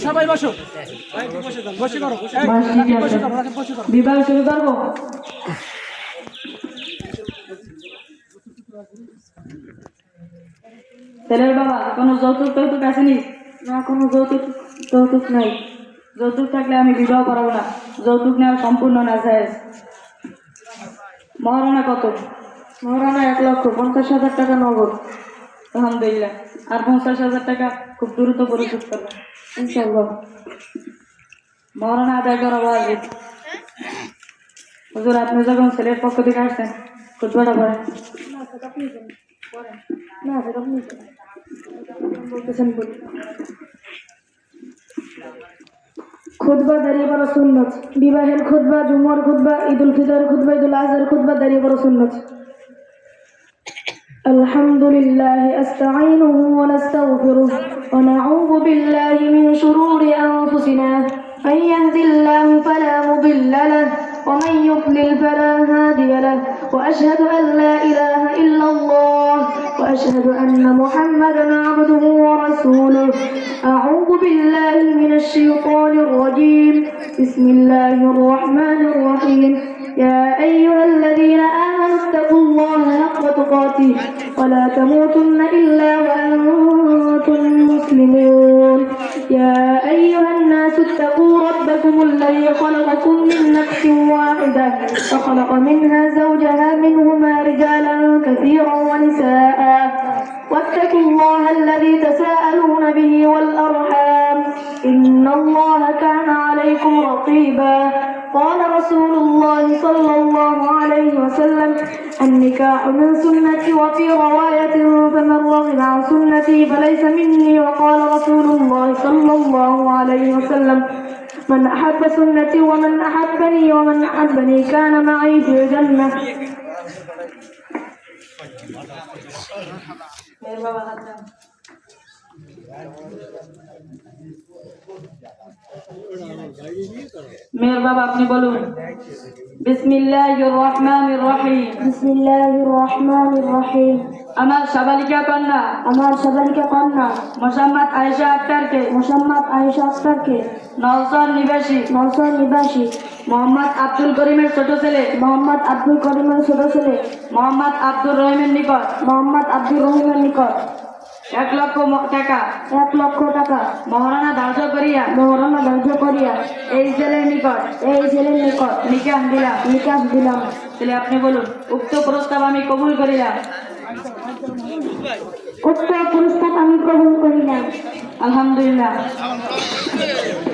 সবাই বসো, বসে করো, বিবাহ শুরু করবো। ছেলের বাবা কোনো যৌতুক আসেনি? না, কোনো যৌতুক নাই। যৌতুক থাকলে আমি বিবাহ করাবো না। যৌতুক নেওয়া সম্পূর্ণ না যায়। মহারণা কত? মহারণা 1,50,000 টাকা নগদ। আলহামদুলিল্লাহ। আর 50,000 টাকা খুব দ্রুত পরিশোধ করবো ইনশাআল্লাহ। মহারণা আদায় করা উচিত। হুজুর, আপনি যখন ছেলের পক্ষ থেকে আসছেন খুতবাটা পড়েন। না, সেটা আপনি বলতেছেন বলি। খুতবা দাঁড়িয়ে পড়া সুন্নত। বিবাহের খুতবা, জুমার খুতবা, ঈদুল ফিতরের খুতবা, ঈদুল আজহার খুতবা দাঁড়িয়ে পড়া সুন্নত। আলহামদুলিল্লাহ আস্তাঈনুহু ওয়া নাস্তাগফিরুহু ওয়া নাউযু বিল্লাহি মিন শুরুরি আনফুসিনা মান ইয়াহদিল্লাহু ফালা মুদিল্লা লাহু ওয়া মান ইউদ্লিল ফালা হাদিয়া লাহু ওয়া আশহাদু আন লা ইলাহা ইল্লাল্লাহ ওয়া আশহাদু আন্না মুহাম্মাদান আবদুহু ওয়া রাসূলুহু। আউযু বিল্লাহি মিনাশ শাইতানির রাজীম। বিসমিল্লাহির রাহমানির রাহিম। يا أيها الذين آمنوا اتقوا الله حق تقاته ولا تموتن إلا وأنتم مسلمون. يا أيها الناس اتقوا ربكم الذي خلقكم من نفس واحدة وخلق منها زوجها منهما رجالا كثيرا ونساء واتقوا الله الذي تساءلون به والأرحام إن الله كان عليكم رقيبا. قال رسول الله صلى الله عليه وسلم النكاح من سنتي وفي رواية فمن رغب عن سنتي فليس مني. وقال رسول الله صلى الله عليه وسلم من أحب سنتي ومن أحبني ومن أحبني كان معي في الجنة. মেয়ের বাবা আপনি বলুন। বিসমিল্লাহির রহমানির রহিম। বিসমিল্লাহির রহমানির রহিম। আমার সাবালিকা কন্যা মোহাম্মদ আয়েশা আক্তারকে নওশহর নিবাসী মোহাম্মদ আব্দুল করিমের ছোট ছেলে মোহাম্মদ আব্দুর রহিমের নিকট 1 লক্ষ টাকা মহারণা ধার্য করিয়া এই ছেলের নিকট নিকাহ দিলাম। তাহলে আপনি বলুন, উক্ত প্রস্তাব আমি কবুল করিলাম। আলহামদুলিল্লাহ।